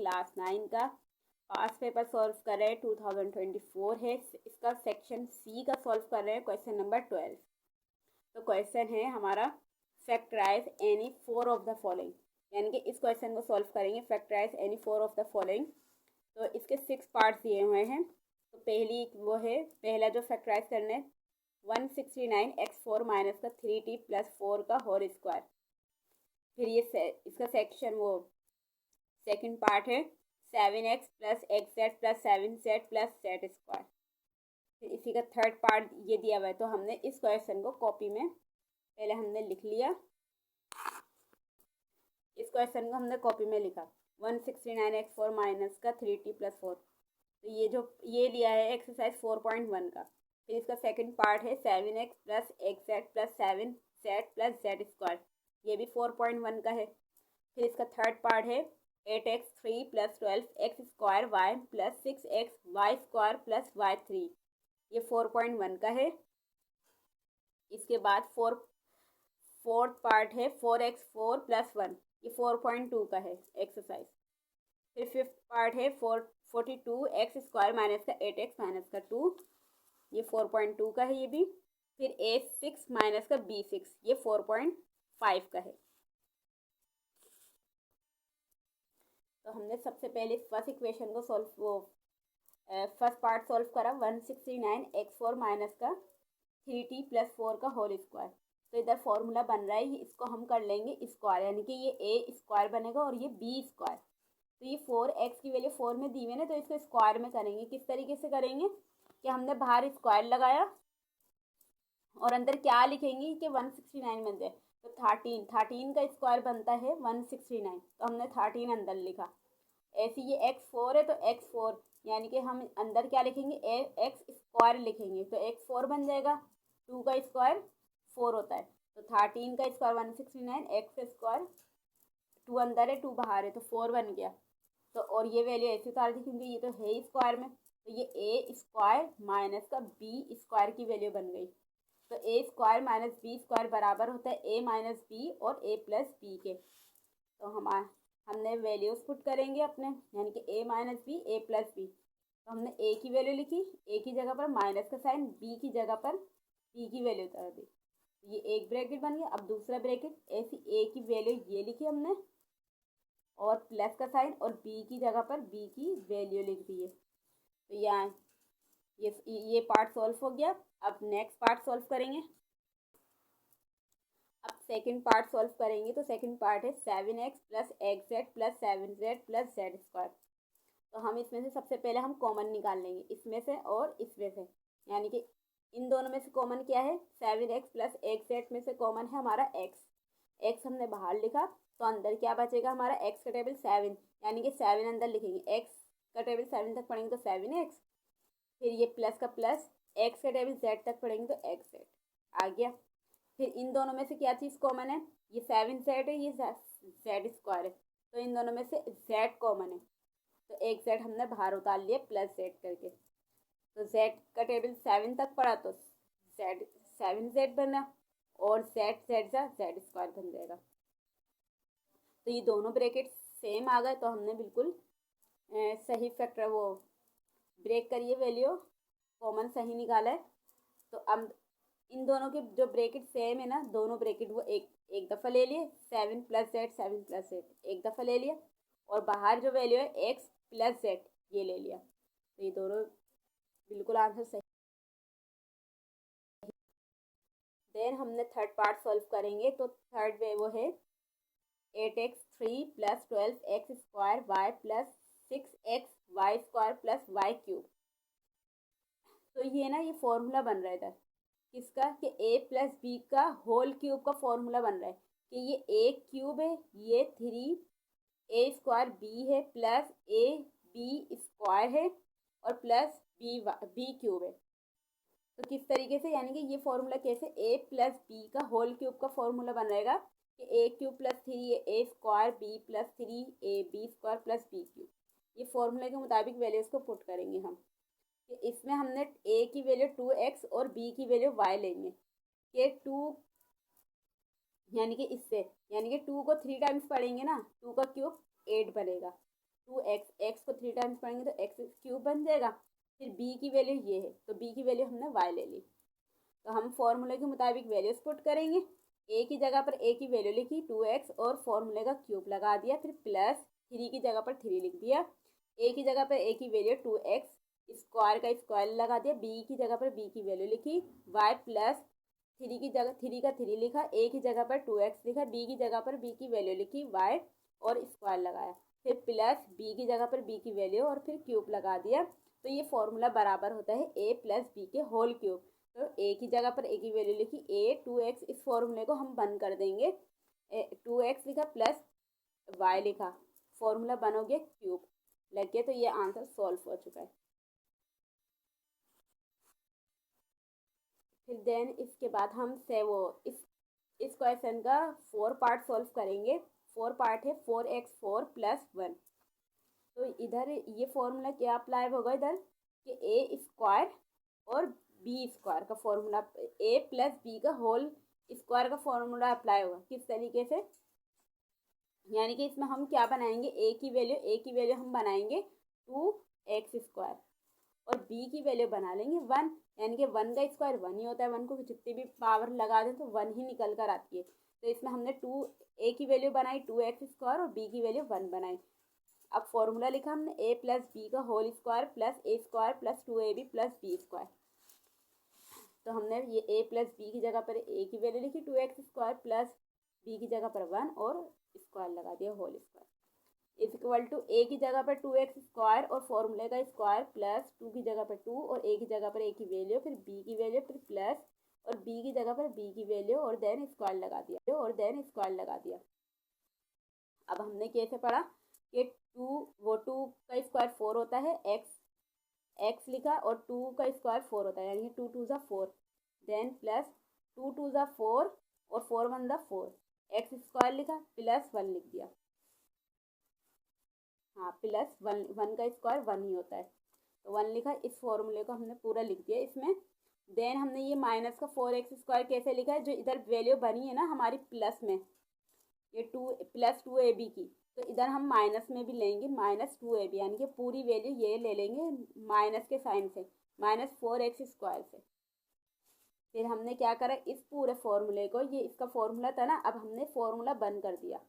Class 9 का पास paper solve कर रहे हैं, 2024 है। इसका सेक्शन सी का सॉल्व कर रहे हैं, क्वेश्चन नंबर 12। तो क्वेश्चन है हमारा factorise any four of the following, यानी कि इस क्वेश्चन को सॉल्व करेंगे factorise any four of the following. तो इसके 6 पार्ट्स दिए हुए हैं। तो पहली वो है, पहला जो फैक्टराइज करना है 169x4 माइनस का 3t प्लस 4 का होल स्क्वायर। फिर ये इसका सेक्शन वो सेकंड पार्ट है 7x plus xz plus 7z plus z square. फिर इसी का थर्ड पार्ट ये दिया हुआ है। तो हमने इस क्वेश्चन को कॉपी में पहले हमने लिख लिया, इस क्वेश्चन को हमने कॉपी में लिखा 169x4 माइनस का 3t प्लस 4। तो ये लिया है एक्सरसाइज 4.1 का। फिर इसका सेकंड पार्ट है 7x plus xz plus 7z plus z square, ये भी 4.1 का है। फिर इसका थर्ड पार्ट है 8x3 plus 12x square y plus 6x y square plus y3, ये 4.1 का है। इसके बाद फोर्थ पार्ट है 4x4 प्लस 1, ये 4.2 का है एक्सरसाइज। फिर फिफ्थ पार्ट है 42x स्क्वायर माइनस का 8x माइनस का 2, ये 4.2 का है ये भी। फिर a6 माइनस का b6, ये 4.5 का है। तो हमने सबसे पहले फर्स्ट इक्वेशन को फर्स्ट पार्ट सॉल्व करा 169x4 माइनस का 3t प्लस 4 का होल स्क्वायर। तो इधर फॉर्मूला बन रहा है, इसको हम कर लेंगे स्क्वायर, यानी कि ये a स्क्वायर बनेगा और ये b स्क्वायर। तो ये 4x की वैल्यू 4 में दी हुई है ना, तो इसको स्क्वायर में करेंगे। किस तरीके से करेंगे कि हमने बाहर स्क्वायर लगाया और अंदर क्या लिखेंगे कि 169 बन जाए। तो 13 का स्क्वायर बनता है 169, तो हमने 13 अंदर लिखा। ऐसे ये x4 है तो x4, यानी कि हम अंदर क्या लिखेंगे x स्क्वायर लिखेंगे, तो x4 बन जाएगा। 2 का स्क्वायर 4 होता है, तो 13 का स्क्वायर 169, x स्क्वायर 2 अंदर है 2 बाहर है, तो 4 बन गया। तो और ये वैल्यू ऐसे उतार दी क्योंकि ये तो है स्क्वायर में, तो ये a स्क्वायर माइनस का b स्क्वायर की वैल्यू बन गई। तो a square minus b square बराबर होता है a माइनस बी और a प्लस बी के। तो हमने वैल्यूज पुट करेंगे अपने, यानी कि a minus b a plus b. तो हमने a की वैल्यू लिखी, a की जगह पर माइनस का साइन, b की जगह पर b की वैल्यू उतार दी। ये एक ब्रैकेट बन गया। अब दूसरा ब्रैकेट, ऐसी a की वैल्यू ये लिखी हमने और प्लस का साइन, और b की जगह पर b की वैल्यू लिख दी है। तो यहाँ ये पार्ट सॉल्व हो गया। अब नेक्स्ट पार्ट सॉल्व करेंगे। अब सेकंड पार्ट सॉल्व करेंगे। तो सेकंड पार्ट है 7x plus xz plus 7z plus z square. तो हम इसमें से सबसे पहले हम कॉमन निकाल लेंगे, इसमें से और इसमें से, यानी कि इन दोनों में से कॉमन क्या है 7x प्लस xz में से कॉमन है हमारा x हमने बाहर लिखा। तो अंदर क्या बचेगा हमारा x का टेबल 7, यानी कि 7 अंदर लिखेंगे। x का टेबल 7 तक पढ़ेंगे तो 7x, फिर ये प्लस का प्लस, x का टेबल z तक पढ़ेंगे तो xz आ गया। फिर इन दोनों में से क्या चीज़ कॉमन है, ये 7z है, ये z स्क्वायर है, तो इन दोनों में से z कॉमन है, तो एक z हमने बाहर उतार लिया प्लस z करके। तो z का टेबल 7 तक पढ़ा तो z 7z बना, और z स्क्वायर बन जाएगा। तो ये दोनों ब्रैकेट सेम आ गए, तो हमने बिल्कुल सही फैक्टर वो ब्रेक करिए वैल्यू, कॉमन सही निकाला है। तो अब इन दोनों के जो ब्रैकेट सेम है ना, दोनों ब्रैकेट वो एक दफ़ा ले लिए, 7 प्लस z एक दफ़ा ले लिया, और बाहर जो वैल्यू है x प्लस z ये ले लिया। तो ये दोनों बिल्कुल आंसर सही। देन हमने थर्ड पार्ट सॉल्व करेंगे। तो थर्ड वे वो है 8x3 plus 12x square y plus 6x y square plus y cube. तो ये ना, ये फॉर्मूला बन रहा था किसका कि a प्लस बी का होल क्यूब का फॉर्मूला बन रहा है कि ये a क्यूब है, ये 3a स्क्वायर b है, प्लस a b स्क्वायर है, और प्लस b क्यूब है। तो किस तरीके से, यानी कि ये फॉर्मूला कैसे a प्लस बी का होल क्यूब का फॉर्मूला बन रहेगा कि a cube plus 3a square b plus 3ab square plus b cube. ये फॉर्मूले के मुताबिक वैल्यूज को पुट करेंगे हम। कि इसमें हमने a की वैल्यू 2x और b की वैल्यू y लेंगे कि 2, यानी कि इससे, यानी कि 2 को 3 टाइम्स पढ़ेंगे ना, 2 का क्यूब 8 बनेगा। 2x को 3 टाइम्स पढ़ेंगे तो x क्यूब बन जाएगा। फिर b की वैल्यू ये है तो b की वैल्यू हमने y ले ली। तो हम फॉर्मूले के मुताबिक वैल्यूज पुट करेंगे। a की जगह पर a की वैल्यू लिखी 2x और फॉर्मूले का क्यूब लगा दिया, फिर प्लस 3 की जगह पर 3 लिख दिया। a की जगह पर a की वैल्यू 2x स्क्वायर का स्क्वायर लगा दिया, b की जगह पर b की वैल्यू लिखी, y प्लस 3 की जगह 3 का 3 लिखा, a की जगह पर 2x लिखा, b की जगह पर b की वैल्यू लिखी, y और स्क्वायर लगाया, फिर प्लस b की जगह पर b की वैल्यू और फिर क्यूब लगा दिया। तो ये फॉर्मूला बराबर होता है a प्लस b के होल क्यूब। तो a की जगह पर a की वैल्यू लिखी, a 2x, इस फॉर्मूले को हम बंद कर देंगे, 2x लिखा प्लस y लिखा, फॉर्मूला बन हो गया क्यूब लग गया। तो ये आंसर सॉल्व हो चुका है। फिर देन इसके बाद हम से वो इस क्वेश्चन का 4 पार्ट सॉल्व करेंगे। 4 पार्ट है 4x4 प्लस 1। तो इधर ये फॉर्मूला क्या अप्लाई होगा इधर कि ए स्क्वायर और बी स्क्वायर का फॉर्मूला, ए प्लस बी का होल स्क्वायर का फॉर्मूला अप्लाई होगा। किस तरीके से, यानी कि इसमें हम क्या बनाएंगे, ए की वैल्यू हम बनाएंगे 2x स्क्वायर और b की वैल्यू बना लेंगे 1, यानी कि 1 का स्क्वायर 1 ही होता है, 1 को जितनी भी पावर लगा दें तो 1 ही निकल कर आती है। तो इसमें हमने a की वैल्यू बनाई 2x स्क्वायर और b की वैल्यू 1 बनाई। अब फॉर्मूला लिखा हमने a प्लस बी का whole square plus a square plus 2ab plus b square. तो हमने ये a प्लस बी की जगह पर a की वैल्यू लिखी 2x स्क्वायर प्लस b की जगह पर 1 और स्क्वायर लगा दिया whole square is equal to a की जगह पर 2x स्क्वायर और फॉर्मूले का स्क्वायर प्लस 2 की जगह पर 2 और a की जगह पर a की वैल्यू, फिर b की वैल्यू, फिर प्लस और b की जगह पर b की वैल्यू और देन स्क्वायर लगा दिया। अब हमने कैसे पढ़ा कि 2 का स्क्वायर 4 होता है, x लिखा और 2 का स्क्वायर 4 होता है, यानी 2 2 ज़ा 4, देन प्लस 2 2 ज़ा 4 और 4 1 ज़ा 4, x स्क्वायर लिखा प्लस 1 लिख दिया। हाँ, प्लस 1 का स्क्वायर 1 ही होता है, तो 1 लिखा। इस फॉर्मूले को हमने पूरा लिख दिया इसमें। देन हमने ये माइनस का 4x स्क्वायर कैसे लिखा है, जो इधर वैल्यू बनी है ना हमारी प्लस में, ये 2 प्लस 2ab की, तो इधर हम माइनस में भी लेंगे माइनस 2ab, यानी कि पूरी वैल्यू ये ले लेंगे माइनस के साइन से, माइनस 4x स्क्वायर से। फिर हमने क्या करा, इस पूरे फॉर्मूले को, ये इसका फॉर्मूला था ना, अब हमने फॉर्मूला बंद कर दिया,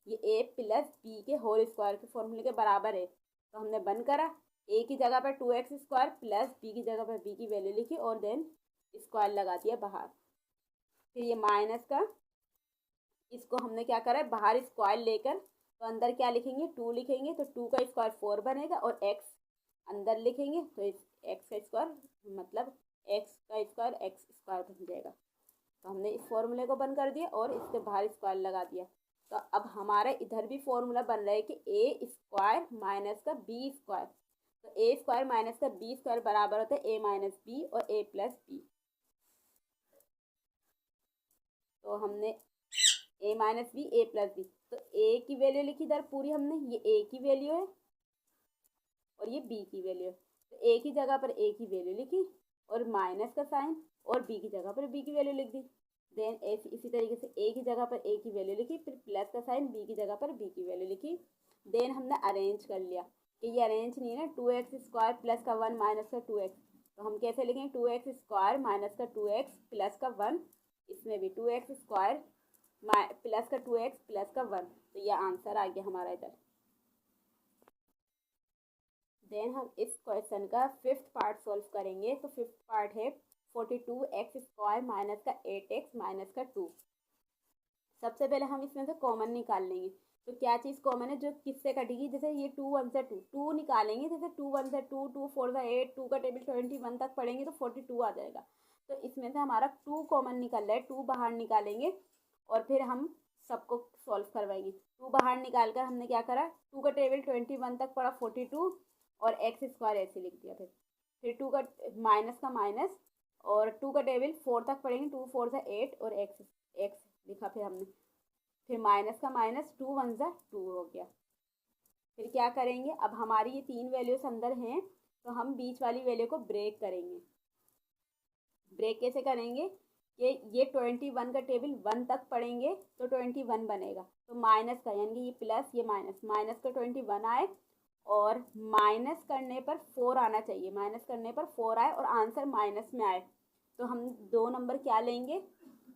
ये a प्लस बी के होल स्क्वायर के फॉर्मूले के बराबर है, तो हमने बंद करा। a की जगह पर 2x स्क्वायर प्लस b की जगह पर b की वैल्यू लिखी और देन स्क्वायर लगा दिया बाहर। फिर ये माइनस का, इसको हमने क्या करा, बाहर स्क्वायर लेकर तो अंदर क्या लिखेंगे, 2 लिखेंगे, तो 2 का स्क्वायर 4 बनेगा और x अंदर लिखेंगे तो x का स्क्वायर मतलब x का स्क्वायर x स्क्वायर बन जाएगा। तो हमने इस फॉर्मूले को बंद कर दिया और इसके बाहर स्क्वायर लगा दिया। तो अब हमारा इधर भी फॉर्मूला बन रहा है कि a स्क्वायर माइनस का b स्क्वायर, तो a स्क्वायर माइनस का b स्क्वायर बराबर होता है a माइनस बी और a प्लस बी। तो हमने a minus b a plus b, तो a की वैल्यू लिखी इधर पूरी हमने, ये a की वैल्यू है और ये b की वैल्यू है, तो a की जगह पर a की वैल्यू लिखी और माइनस का साइन और b की जगह पर b की वैल्यू लिख दी। देन इसी तरीके से a की जगह पर a की वैल्यू लिखी, फिर प्लस का साइन, b की जगह पर b की वैल्यू लिखी। देन हमने अरेंज कर लिया कि ये अरेंज नहीं है ना, 2x स्क्वायर प्लस का 1 माइनस का 2x, तो हम कैसे लिखेंगे, 2x स्क्वायर माइनस का 2x प्लस का 1, इसमें भी 2x स्क्वायर प्लस का 2x प्लस का 1, तो ये आंसर आ गया हमारा इधर। देन हम इस क्वेश्चन का 5th पार्ट सॉल्व करेंगे। तो 5th पार्ट है 42x स्क्वायर माइनस का 8x माइनस का 2। सबसे पहले हम इसमें से कॉमन निकाल लेंगे। तो क्या चीज़ कॉमन है जो किससे कटेगी, जैसे ये 2 1 से 2 निकालेंगे, जैसे 2 1 से 2, 2 4 से 8, 2 का टेबल 21 तक पढ़ेंगे तो 42 आ जाएगा। तो इसमें से हमारा 2 कॉमन निकल रहा है, 2 बाहर निकालेंगे और फिर हम सबको सॉल्व करवाएंगे। 2 बाहर निकाल कर हमने क्या करा, 2 का टेबल 21 तक पढ़ा 42 और x स्क्वायर ऐसे लिख दिया। फिर 2 का माइनस का माइनस और 2 का टेबल 4 तक पढ़ेंगे, 2 4 से 8 और x लिखा फिर हमने, फिर माइनस का माइनस 2 1 से 2 हो गया। फिर क्या करेंगे, अब हमारी ये 3 वैल्यूज अंदर हैं तो हम बीच वाली वैल्यू को ब्रेक करेंगे। ब्रेक कैसे करेंगे कि ये 21 का टेबल 1 तक पढ़ेंगे तो 21 बनेगा, तो माइनस का यानी कि ये प्लस ये माइनस, माइनस का 21 आए और माइनस करने पर 4 आना चाहिए, माइनस करने पर 4 आए और आंसर माइनस में आए तो हम दो नंबर क्या लेंगे।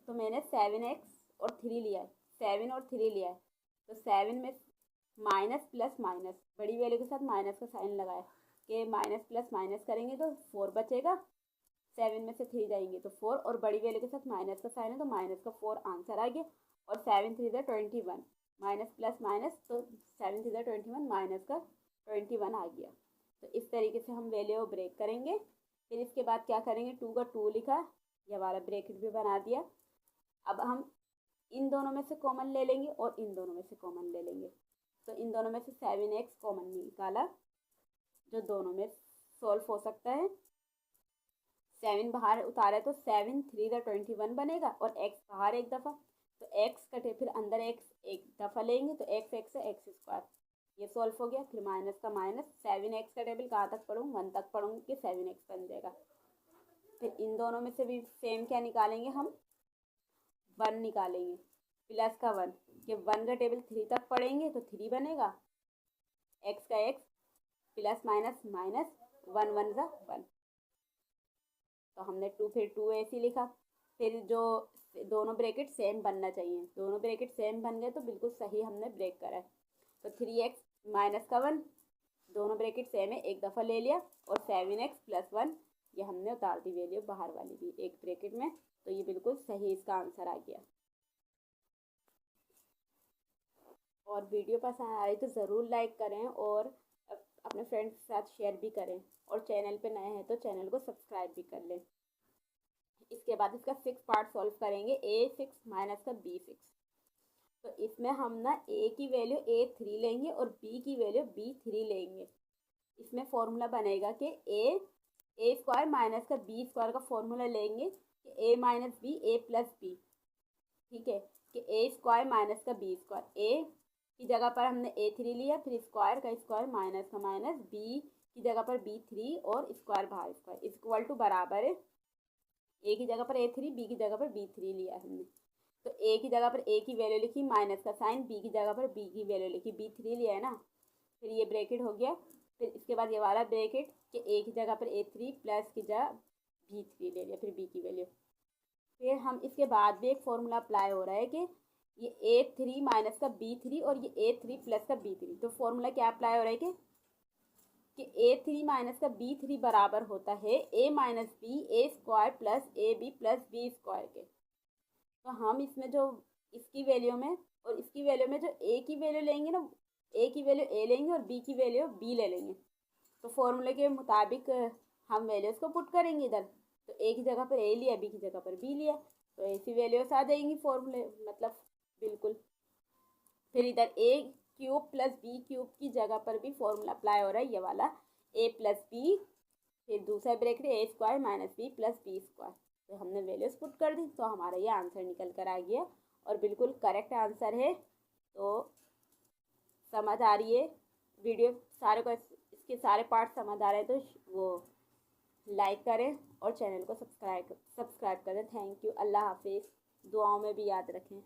तो मैंने 7x और 3 लिया है, 7 और 3 लिया है। तो 7 में माइनस प्लस माइनस, बड़ी वैल्यू के साथ माइनस का साइन लगाए कि माइनस प्लस माइनस करेंगे तो 4 बचेगा, 7 में से 3 जाएंगे तो 4 और बड़ी वैल्यू के साथ माइनस का साइन है तो माइनस का 4 आंसर आ गया। और 7 3 21, माइनस प्लस माइनस तो 7 3 21, माइनस का 21 आ गया। तो इस तरीके से हम वैल्यू ब्रेक करेंगे। फिर इसके बाद क्या करेंगे, 2 का 2 लिखा, ये वाला ब्रैकेट भी बना दिया। अब हम इन दोनों में से कॉमन ले लेंगे और इन दोनों में से कॉमन ले लेंगे। तो इन दोनों में से 7x कॉमन निकाला जो दोनों में सॉल्व हो सकता है। 7 बाहर उतारे तो 7 3 21 बनेगा और x बाहर एक दफ़ा, तो x कटे फिर अंदर x एक दफ़ा लेंगे तो x से x स्क्वायर, ये सॉल्व हो गया। फिर माइनस का माइनस, 7x का टेबल कहाँ तक पढ़ूँ, 1 तक पढ़ूँगी कि 7x बन जाएगा। फिर इन दोनों में से भी सेम क्या निकालेंगे हम, 1 निकालेंगे, प्लस का 1 कि 1 का टेबल 3 तक पढ़ेंगे तो 3 बनेगा, x का x प्लस माइनस माइनस, 1 1 जा 1, तो हमने 2 फिर 2 ऐसे लिखा। फिर जो दोनों ब्रैकेट सेम बनना चाहिए, दोनों ब्रैकेट सेम बन गए तो बिल्कुल सही हमने ब्रेक करा है। तो 3x माइनस का 1, दोनों ब्रैकेट सेम है, एक दफ़ा ले लिया और 7x प्लस 1 ये हमने उतार दी वैल्यू बाहर वाली भी एक ब्रैकेट में, तो ये बिल्कुल सही इसका आंसर आ गया। और वीडियो पसंद आए तो ज़रूर लाइक करें और अपने फ्रेंड्स के साथ शेयर भी करें, और चैनल पे नए हैं तो चैनल को सब्सक्राइब भी कर लें। इसके बाद इसका 6 पार्ट सॉल्व करेंगे, a6 माइनस का b6। तो इसमें हम ना a की वैल्यू a3 लेंगे और b की वैल्यू b3 लेंगे। इसमें फॉर्मूला बनेगा कि a स्क्वायर माइनस का b स्क्वायर का फॉर्मूला लेंगे कि a minus b a plus b, ठीक है, कि a स्क्वायर माइनस का b स्क्वायर, a की जगह पर हमने a3 लिया, फिर स्क्वायर का स्क्वायर माइनस का माइनस, b की जगह पर b3 और स्क्वायर बाहर स्क्वायर इक्वल टू बराबर है, a की जगह पर a3, b की जगह पर b3 लिया हमने। तो a की जगह पर a की वैल्यू लिखी, माइनस का साइन, b की जगह पर b की वैल्यू लिखी, b3 लिया है ना, फिर ये ब्रैकेट हो गया। फिर इसके बाद ये वाला ब्रैकेट कि a की जगह पर a3 प्लस की जगह b3 ले लिया, फिर b की वैल्यू। फिर हम इसके बाद भी एक फॉर्मूला अप्लाई हो रहा है कि ये a3 माइनस का b3 और ये a3 प्लस का b3, तो फॉर्मूला क्या अप्लाई हो रहा है कि a3 माइनस का b3 बराबर होता है a minus b a square plus a b plus b square के। तो हम इसमें जो इसकी वैल्यू में और इसकी वैल्यू में जो a की वैल्यू लेंगे ना, a की वैल्यू a लेंगे और b की वैल्यू b ले लेंगे। तो फॉर्मूले के मुताबिक हम वैल्यूज़ को पुट करेंगे इधर, तो a की जगह पर a लिया, b की जगह पर b लिया, तो ऐसी वैल्यूज आ जाएंगी फॉर्मूले, मतलब बिल्कुल। फिर इधर a cube plus b cube की जगह पर भी फॉर्मूला अप्लाई हो रहा है, ये वाला a प्लस बी, फिर दूसरा bracket a square minus b plus b square, तो हमने वैल्यूज पुट कर दी, तो हमारा ये आंसर निकल कर आ गया और बिल्कुल करेक्ट आंसर है। तो समझ आ रही है वीडियो, सारे को इसके सारे पार्ट समझ आ रहे हैं तो वो लाइक करें और चैनल को सब्सक्राइब करें। थैंक यू, अल्लाह हाफिज़, दुआओं में भी याद रखें।